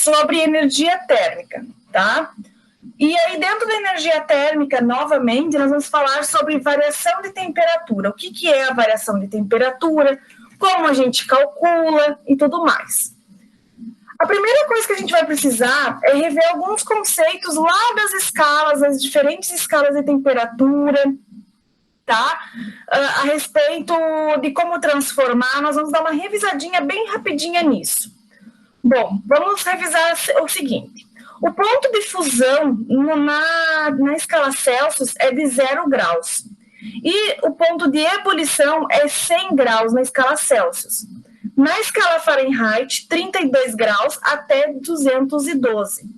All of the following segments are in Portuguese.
sobre energia térmica, tá? E aí, dentro da energia térmica, novamente, nós vamos falar sobre variação de temperatura. O que é a variação de temperatura, como a gente calcula e tudo mais. A primeira coisa que a gente vai precisar é rever alguns conceitos lá das escalas, as diferentes escalas de temperatura, tá? A respeito de como transformar, nós vamos dar uma revisadinha bem rapidinha nisso. Bom, vamos revisar o seguinte. O ponto de fusão na escala Celsius é de 0 graus. E o ponto de ebulição é 100 graus na escala Celsius. Na escala Fahrenheit, 32 graus até 212.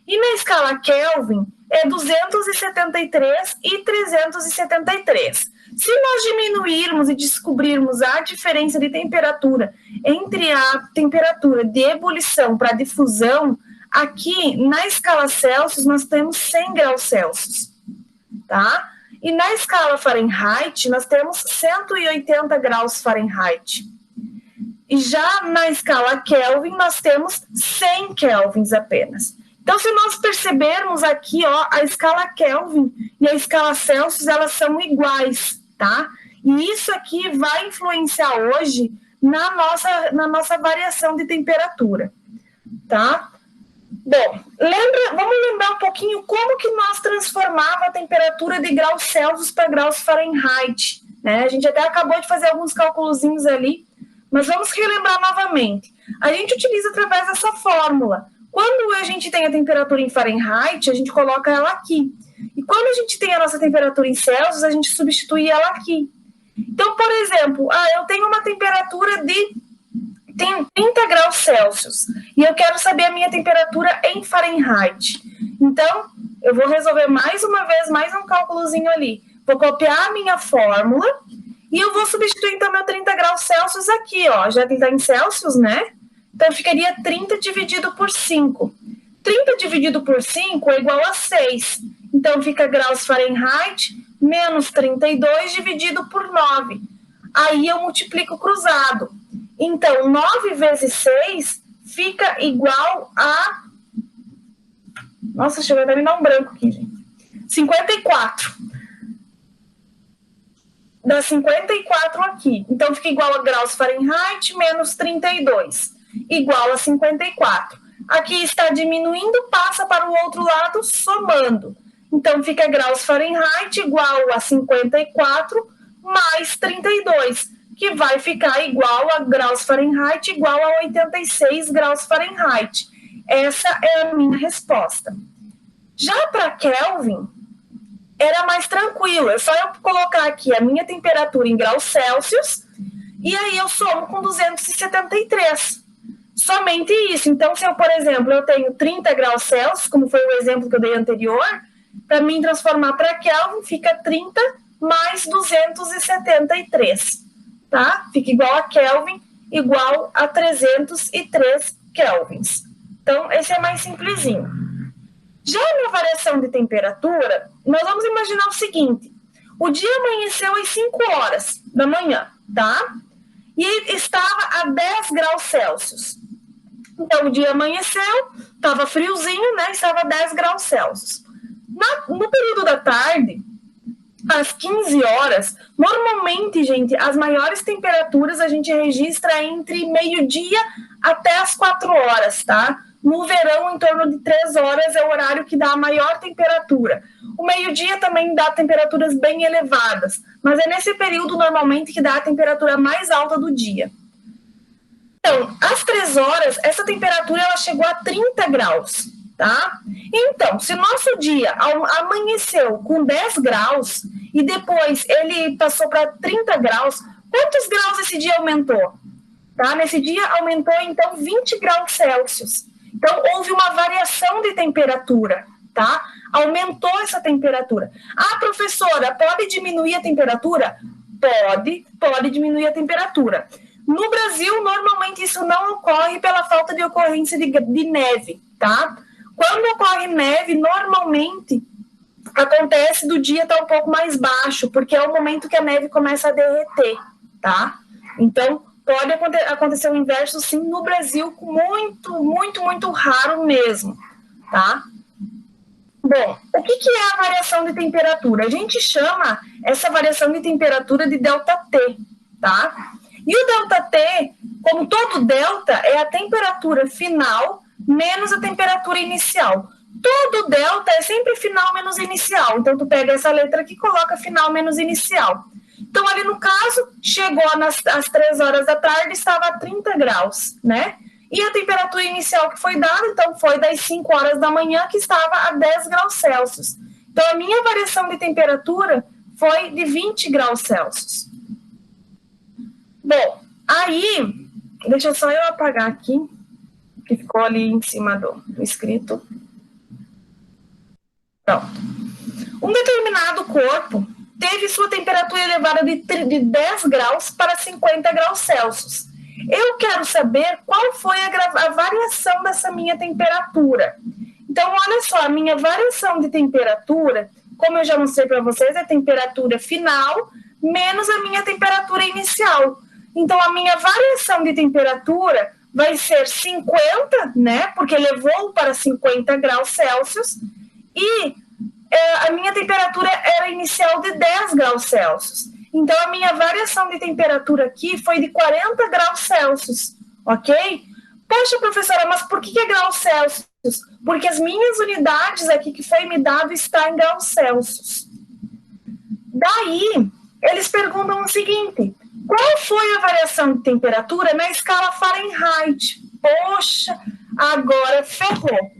E na escala Kelvin, é 273 e 373. Se nós diminuirmos e descobrirmos a diferença de temperatura entre a temperatura de ebulição para de fusão, aqui na escala Celsius nós temos 100 graus Celsius, tá? E na escala Fahrenheit nós temos 180 graus Fahrenheit. E já na escala Kelvin nós temos 100 kelvins apenas. Então, se nós percebermos aqui, ó, a escala Kelvin e a escala Celsius, elas são iguais, tá? E isso aqui vai influenciar hoje na nossa variação de temperatura, tá? Bom, vamos lembrar um pouquinho como que nós transformava a temperatura de graus Celsius para graus Fahrenheit, né? A gente até acabou de fazer alguns cálculozinhos ali, mas vamos relembrar novamente. A gente utiliza através dessa fórmula. Quando a gente tem a temperatura em Fahrenheit, a gente coloca ela aqui. E quando a gente tem a nossa temperatura em Celsius, a gente substitui ela aqui. Então, por exemplo, eu tenho uma temperatura de 30 graus Celsius e eu quero saber a minha temperatura em Fahrenheit. Então, eu vou resolver mais uma vez, mais um cálculozinho ali. Vou copiar a minha fórmula e eu vou substituir, então, meu 30 graus Celsius aqui, ó. Já está em Celsius, né? Então, ficaria 30 dividido por 5. 30 dividido por 5 é igual a 6. Então, fica graus Fahrenheit menos 32 dividido por 9. Aí, eu multiplico cruzado. Então, 9 vezes 6 fica igual a... Nossa, chegou a me dar um branco aqui, gente. 54. Dá 54 aqui. Então, fica igual a graus Fahrenheit menos 32. Igual a 54. Aqui está diminuindo, passa para o outro lado, somando. Então, fica graus Fahrenheit igual a 54 mais 32, que vai ficar igual a graus Fahrenheit igual a 86 graus Fahrenheit. Essa é a minha resposta. Já para Kelvin, era mais tranquilo. É só eu colocar aqui a minha temperatura em graus Celsius e aí eu somo com 273. Somente isso. Então, se eu, por exemplo, eu tenho 30 graus Celsius, como foi o exemplo que eu dei anterior, para mim transformar para Kelvin, fica 30 mais 273, tá? Fica igual a Kelvin, igual a 303 kelvins. Então, esse é mais simplesinho. Já na variação de temperatura, nós vamos imaginar o seguinte: o dia amanheceu às 5 horas da manhã, tá? E estava a 10 graus Celsius. Então, o dia amanheceu, estava friozinho, né? Estava a 10 graus Celsius. No período da tarde, às 15 horas, normalmente, gente, as maiores temperaturas a gente registra entre meio-dia até as 4 horas, tá? No verão, em torno de 3 horas é o horário que dá a maior temperatura. O meio-dia também dá temperaturas bem elevadas, mas é nesse período, normalmente, que dá a temperatura mais alta do dia. Então, às 3 horas, essa temperatura ela chegou a 30 graus, tá? Então, se nosso dia amanheceu com 10 graus e depois ele passou para 30 graus, quantos graus esse dia aumentou? Tá? Nesse dia aumentou, então, 20 graus Celsius. Então, houve uma variação de temperatura, tá? Aumentou essa temperatura. Ah, professora, pode diminuir a temperatura? Pode diminuir a temperatura. No Brasil, normalmente isso não ocorre pela falta de ocorrência de neve, tá? Quando ocorre neve, normalmente acontece do dia estar um pouco mais baixo, porque é o momento que a neve começa a derreter, tá? Então, Pode acontecer o inverso, sim, no Brasil, muito raro mesmo, tá? Bom, o que é a variação de temperatura? A gente chama essa variação de temperatura de ΔT, tá? E o ΔT, como todo delta, é a temperatura final menos a temperatura inicial. Todo delta é sempre final menos inicial. Então, tu pega essa letra aqui e coloca final menos inicial. Então, ali no caso, chegou às 3 horas da tarde, estava a 30 graus, né? E a temperatura inicial que foi dada, então, foi das 5 horas da manhã, que estava a 10 graus Celsius. Então, a minha variação de temperatura foi de 20 graus Celsius. Bom, aí, deixa só eu apagar aqui, que ficou ali em cima do escrito. Pronto. Um determinado corpo teve sua temperatura elevada de 10 graus para 50 graus Celsius. Eu quero saber qual foi a variação dessa minha temperatura. Então, olha só, a minha variação de temperatura, como eu já mostrei para vocês, é a temperatura final menos a minha temperatura inicial. Então, a minha variação de temperatura vai ser 50, né? Porque elevou para 50 graus Celsius. E a minha temperatura era inicial de 10 graus Celsius. Então, a minha variação de temperatura aqui foi de 40 graus Celsius, ok? Poxa, professora, mas por que é graus Celsius? Porque as minhas unidades aqui que foi me dado está em graus Celsius. Daí, eles perguntam o seguinte: qual foi a variação de temperatura na escala Fahrenheit? Poxa, agora ferrou.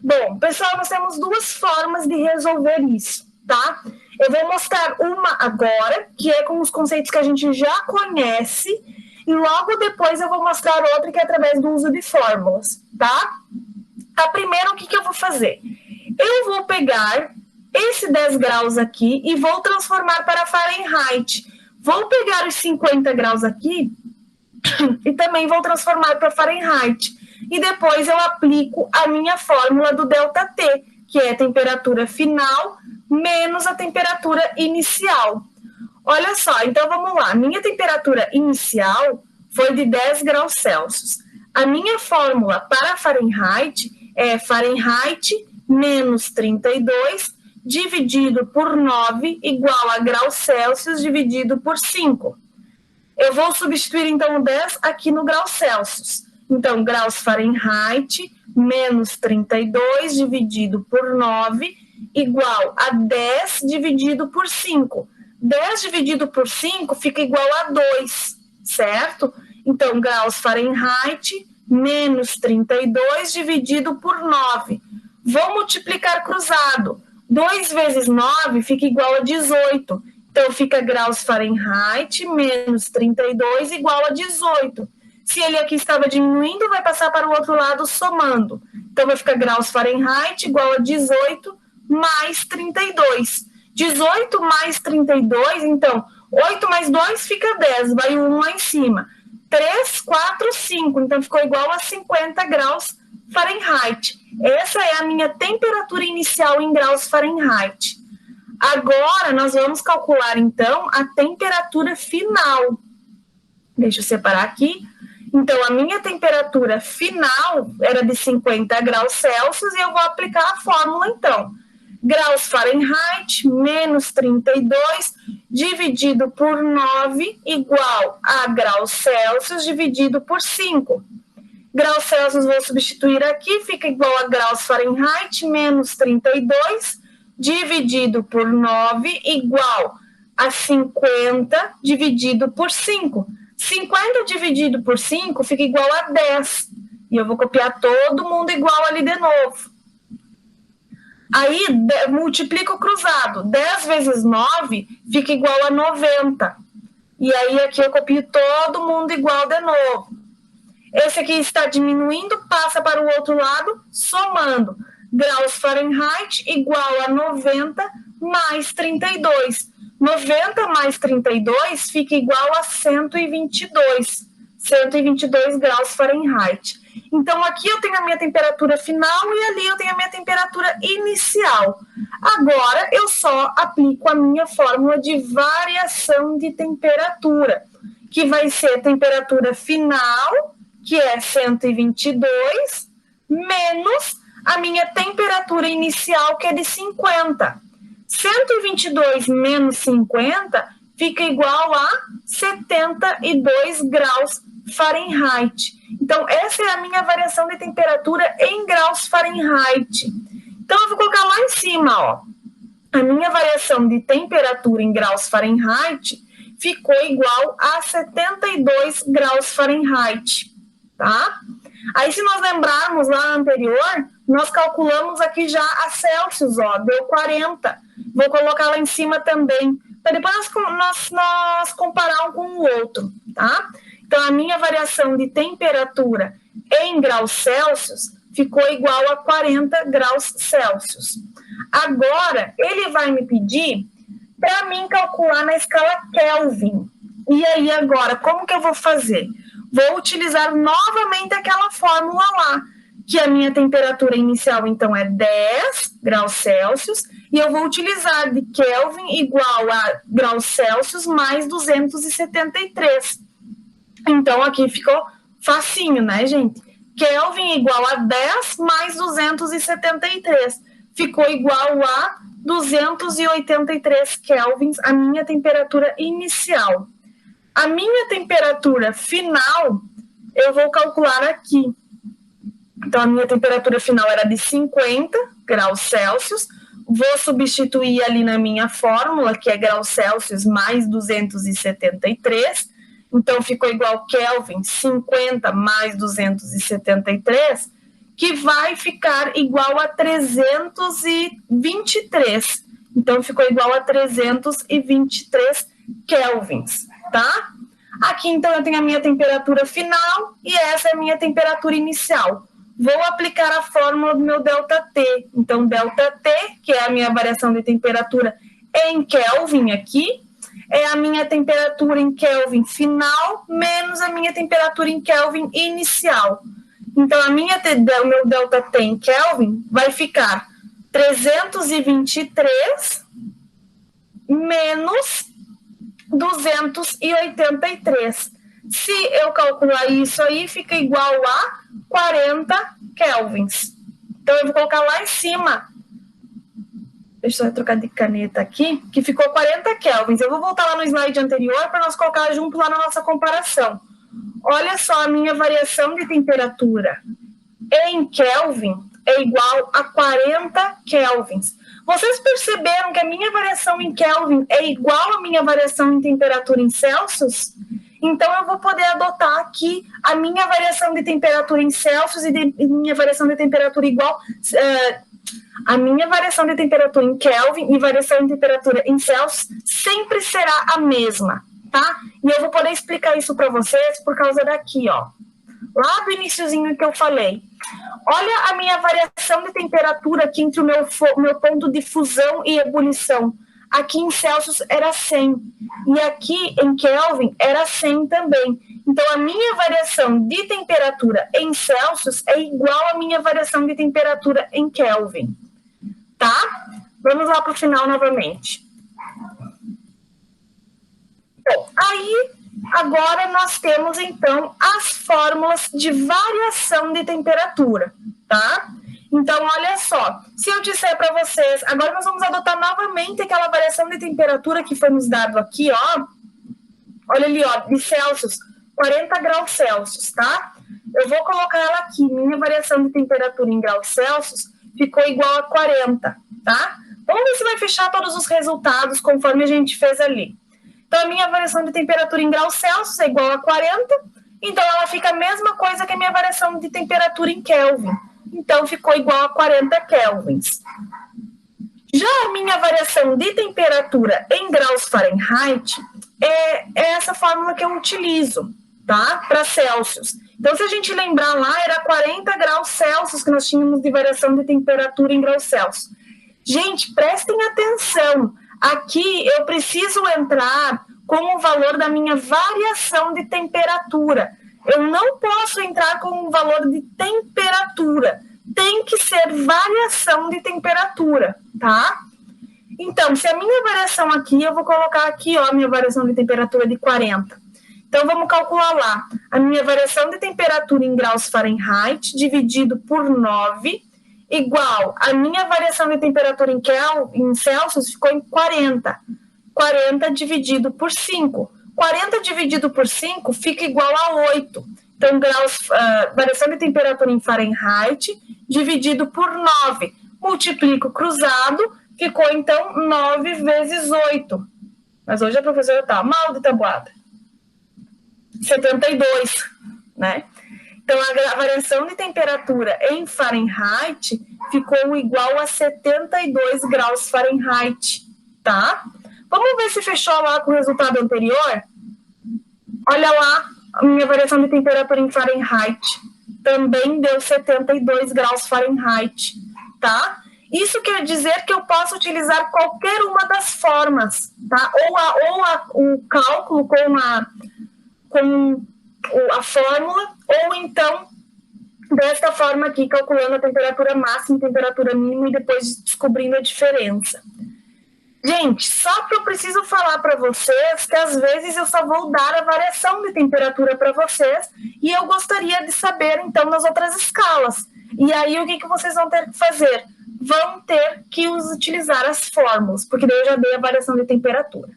Bom, pessoal, nós temos duas formas de resolver isso, tá? Eu vou mostrar uma agora, que é com os conceitos que a gente já conhece, e logo depois eu vou mostrar outra que é através do uso de fórmulas, tá? A primeira, o que eu vou fazer? Eu vou pegar esse 10 graus aqui e vou transformar para Fahrenheit. Vou pegar os 50 graus aqui e também vou transformar para Fahrenheit. E depois eu aplico a minha fórmula do ΔT, que é a temperatura final menos a temperatura inicial. Olha só, então vamos lá. Minha temperatura inicial foi de 10 graus Celsius. A minha fórmula para Fahrenheit é Fahrenheit menos 32 dividido por 9 igual a graus Celsius dividido por 5. Eu vou substituir, então, o 10 aqui no graus Celsius. Então, graus Fahrenheit menos 32 dividido por 9 igual a 10 dividido por 5. 10 dividido por 5 fica igual a 2, certo? Então, graus Fahrenheit menos 32 dividido por 9. Vou multiplicar cruzado. 2 vezes 9 fica igual a 18. Então, fica graus Fahrenheit menos 32 igual a 18. Se ele aqui estava diminuindo, vai passar para o outro lado somando. Então, vai ficar graus Fahrenheit igual a 18 mais 32. 18 mais 32, então, 8 mais 2 fica 10, vai 1 lá em cima. 3, 4, 5, então ficou igual a 50 graus Fahrenheit. Essa é a minha temperatura inicial em graus Fahrenheit. Agora, nós vamos calcular, então, a temperatura final. Deixa eu separar aqui. Então, a minha temperatura final era de 50 graus Celsius e eu vou aplicar a fórmula, então. Graus Fahrenheit menos 32 dividido por 9 igual a graus Celsius dividido por 5. Graus Celsius vou substituir aqui, fica igual a graus Fahrenheit menos 32 dividido por 9 igual a 50 dividido por 5. 50 dividido por 5 fica igual a 10. E eu vou copiar todo mundo igual ali de novo. Aí, multiplico o cruzado. 10 vezes 9 fica igual a 90. E aí, aqui eu copio todo mundo igual de novo. Esse aqui está diminuindo, passa para o outro lado, somando. Graus Fahrenheit igual a 90 mais 32. 90 mais 32 fica igual a 122. 122 graus Fahrenheit. Então, aqui eu tenho a minha temperatura final e ali eu tenho a minha temperatura inicial. Agora, eu só aplico a minha fórmula de variação de temperatura. que vai ser a temperatura final, que é 122, menos a minha temperatura inicial, que é de 50. 122 menos 50 fica igual a 72 graus Fahrenheit. Então, essa é a minha variação de temperatura em graus Fahrenheit. Então, eu vou colocar lá em cima, ó. A minha variação de temperatura em graus Fahrenheit ficou igual a 72 graus Fahrenheit, tá? Aí, se nós lembrarmos lá no anterior, nós calculamos aqui já a Celsius, ó, deu 40. Vou colocar lá em cima também, para depois nós comparar um com o outro, tá? Então, a minha variação de temperatura em graus Celsius ficou igual a 40 graus Celsius. Agora, ele vai me pedir para mim calcular na escala Kelvin. E aí, agora, como que eu vou fazer? Vou utilizar novamente aquela fórmula lá, que a minha temperatura inicial, então, é 10 graus Celsius, e eu vou utilizar de Kelvin igual a graus Celsius mais 273. Então, aqui ficou facinho, né, gente? Kelvin igual a 10 mais 273. Ficou igual a 283 kelvins, a minha temperatura inicial. A minha temperatura final, eu vou calcular aqui. Então, a minha temperatura final era de 50 graus Celsius. Vou substituir ali na minha fórmula, que é graus Celsius mais 273. Então, ficou igual Kelvin, 50 mais 273, que vai ficar igual a 323. Então, ficou igual a 323 kelvins, tá? Aqui, então, eu tenho a minha temperatura final e essa é a minha temperatura inicial. Vou aplicar a fórmula do meu ΔT. Então, ΔT, que é a minha variação de temperatura em Kelvin aqui, é a minha temperatura em Kelvin final menos a minha temperatura em Kelvin inicial. Então, o meu ΔT em Kelvin vai ficar 323 menos 283. Se eu calcular isso aí, fica igual a 40 kelvins. Então, eu vou colocar lá em cima. Deixa eu trocar de caneta aqui, que ficou 40 kelvins. Eu vou voltar lá no slide anterior para nós colocar junto lá na nossa comparação. Olha só, a minha variação de temperatura em Kelvin é igual a 40 kelvins. Vocês perceberam que a minha variação em Kelvin é igual à minha variação em temperatura em Celsius? Então, eu vou poder adotar aqui a minha variação de temperatura em Celsius e minha variação de temperatura igual... a minha variação de temperatura em Kelvin e variação de temperatura em Celsius sempre será a mesma, tá? E eu vou poder explicar isso para vocês por causa daqui, ó. Lá do iniciozinho que eu falei. Olha a minha variação de temperatura aqui entre o meu ponto de fusão e ebulição. Aqui em Celsius era 100. E aqui em Kelvin era 100 também. Então, a minha variação de temperatura em Celsius é igual à minha variação de temperatura em Kelvin. Tá? Vamos lá para o final novamente. Bom, aí, agora nós temos, então, as fórmulas de variação de temperatura, tá? Então, olha só, se eu disser para vocês, agora nós vamos adotar novamente aquela variação de temperatura que foi nos dado aqui, ó. Olha ali, ó, de Celsius, 40 graus Celsius, tá? Eu vou colocar ela aqui, minha variação de temperatura em graus Celsius ficou igual a 40, tá? Vamos ver se vai fechar todos os resultados conforme a gente fez ali. Então, a minha variação de temperatura em graus Celsius é igual a 40, então ela fica a mesma coisa que a minha variação de temperatura em Kelvin. Então, ficou igual a 40 kelvins. Já a minha variação de temperatura em graus Fahrenheit é essa fórmula que eu utilizo, tá? Para Celsius. Então, se a gente lembrar lá, era 40 graus Celsius que nós tínhamos de variação de temperatura em graus Celsius. Gente, prestem atenção. Aqui eu preciso entrar com o valor da minha variação de temperatura. Eu não posso entrar com o valor de temperatura. Tem que ser variação de temperatura, tá? Então, se a minha variação aqui, eu vou colocar aqui, ó, a minha variação de temperatura de 40. Então, Então, vamos calcular lá. A minha variação de temperatura em graus Fahrenheit dividido por 9 igual a minha variação de temperatura em Celsius ficou em 40. 40 dividido por 5. 40 dividido por 5 fica igual a 8. Então, variação de temperatura em Fahrenheit dividido por 9. Multiplico cruzado, ficou então 9 vezes 8. Mas hoje a professora está mal de tabuada. 72, né? Então, a variação de temperatura em Fahrenheit ficou igual a 72 graus Fahrenheit, tá? Vamos ver se fechou lá com o resultado anterior? Olha lá, a minha variação de temperatura em Fahrenheit também deu 72 graus Fahrenheit, tá? Isso quer dizer que eu posso utilizar qualquer uma das formas, tá? O cálculo com a fórmula, ou então desta forma aqui, calculando a temperatura máxima e temperatura mínima e depois descobrindo a diferença. Gente, só que eu preciso falar para vocês que às vezes eu só vou dar a variação de temperatura para vocês e eu gostaria de saber, então, nas outras escalas. E aí, o que vocês vão ter que fazer? Vão ter que utilizar as fórmulas, porque daí eu já dei a variação de temperatura.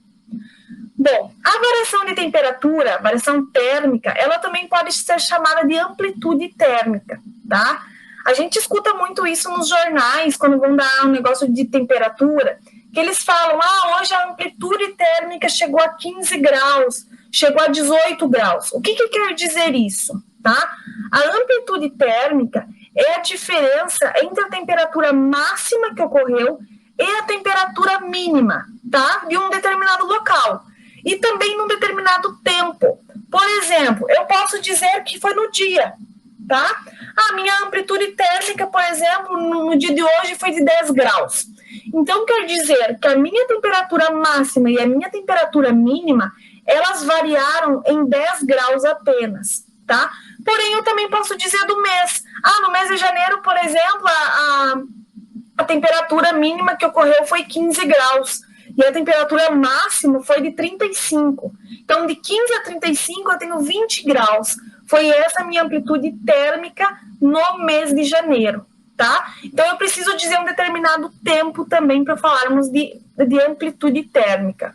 Bom, a variação de temperatura, a variação térmica, ela também pode ser chamada de amplitude térmica, tá? A gente escuta muito isso nos jornais, quando vão dar um negócio de temperatura, que eles falam, hoje a amplitude térmica chegou a 15 graus, chegou a 18 graus. O que quer dizer isso, tá? A amplitude térmica é a diferença entre a temperatura máxima que ocorreu e a temperatura mínima, tá? De um determinado local. E também num determinado tempo. Por exemplo, eu posso dizer que foi no dia, tá? A minha amplitude térmica, por exemplo, no dia de hoje foi de 10 graus. Então, quer dizer que a minha temperatura máxima e a minha temperatura mínima, elas variaram em 10 graus apenas, tá? Porém, eu também posso dizer do mês. No mês de janeiro, por exemplo, a temperatura mínima que ocorreu foi 15 graus. E a temperatura máxima foi de 35. Então, de 15 a 35, eu tenho 20 graus. Foi essa a minha amplitude térmica no mês de janeiro, tá? Então, eu preciso dizer um determinado tempo também para falarmos de amplitude térmica.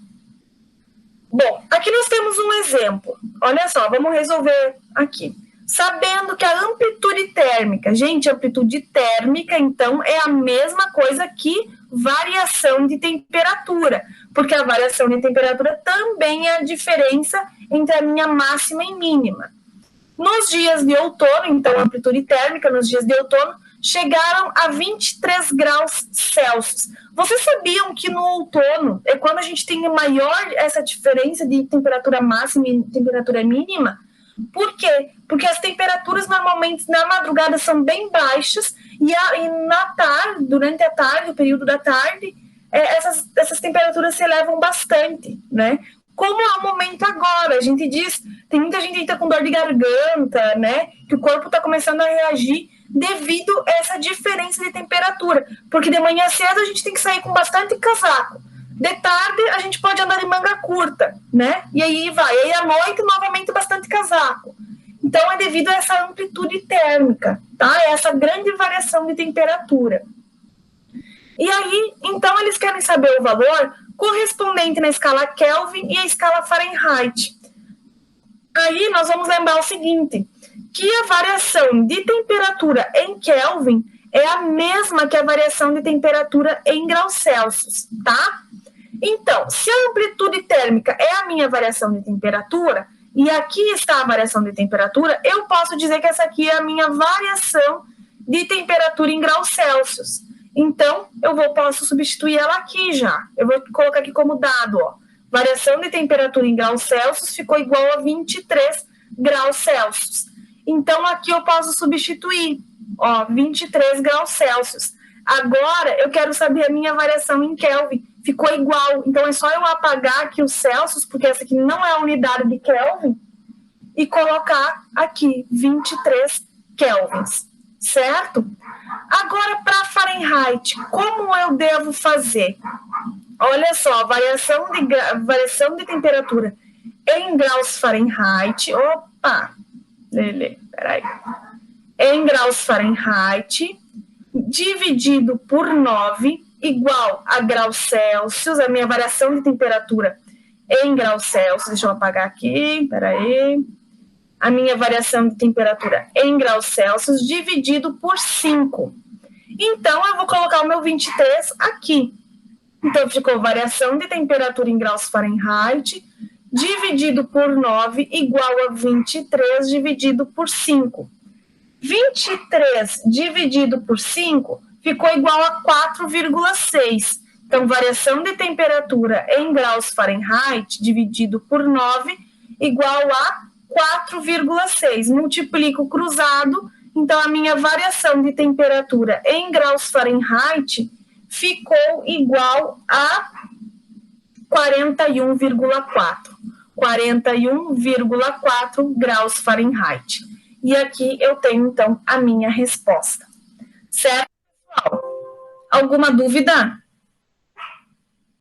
Bom, aqui nós temos um exemplo. Olha só, vamos resolver aqui. Sabendo que a amplitude térmica, gente, amplitude térmica, então, é a mesma coisa que variação de temperatura, porque a variação de temperatura também é a diferença entre a minha máxima e mínima. Nos dias de outono, então, a amplitude térmica nos dias de outono chegaram a 23 graus Celsius. Vocês sabiam que no outono é quando a gente tem maior essa diferença de temperatura máxima e temperatura mínima? Por quê? Porque as temperaturas normalmente na madrugada são bem baixas e na tarde, durante a tarde, o período da tarde, essas temperaturas se elevam bastante, né? Como é o momento agora, a gente diz, tem muita gente que está com dor de garganta, né? Que o corpo está começando a reagir devido a essa diferença de temperatura. Porque de manhã cedo a gente tem que sair com bastante casaco. De tarde a gente pode andar de manga curta, né? E aí vai. E aí à noite, novamente, bastante casaco. Então, é devido a essa amplitude térmica, tá? Essa grande variação de temperatura. E aí, então, eles querem saber o valor correspondente na escala Kelvin e a escala Fahrenheit. Aí, nós vamos lembrar o seguinte, que a variação de temperatura em Kelvin é a mesma que a variação de temperatura em graus Celsius, tá? Então, se a amplitude térmica é a minha variação de temperatura, e aqui está a variação de temperatura, eu posso dizer que essa aqui é a minha variação de temperatura em graus Celsius. Então, posso substituir ela aqui já. Eu vou colocar aqui como dado, ó. Variação de temperatura em graus Celsius ficou igual a 23 graus Celsius. Então, aqui eu posso substituir, ó, 23 graus Celsius. Agora, eu quero saber a minha variação em Kelvin. Ficou igual. Então, é só eu apagar aqui os Celsius, porque essa aqui não é a unidade de Kelvin, e colocar aqui 23 Kelvins, certo? Agora, para Fahrenheit, como eu devo fazer? Olha só, variação de temperatura em graus Fahrenheit, opa, Lele, peraí, em graus Fahrenheit, dividido por 9, igual a graus Celsius, a minha variação de temperatura em graus Celsius, deixa eu apagar aqui, peraí, a minha variação de temperatura em graus Celsius, dividido por 5. Então, eu vou colocar o meu 23 aqui. Então, ficou variação de temperatura em graus Fahrenheit, dividido por 9, igual a 23 dividido por 5. 23 dividido por 5 ficou igual a 4,6. Então, variação de temperatura em graus Fahrenheit dividido por 9 igual a 4,6. Multiplico cruzado, então a minha variação de temperatura em graus Fahrenheit ficou igual a 41,4. 41,4 graus Fahrenheit. E aqui eu tenho, então, a minha resposta. Certo, pessoal? Alguma dúvida?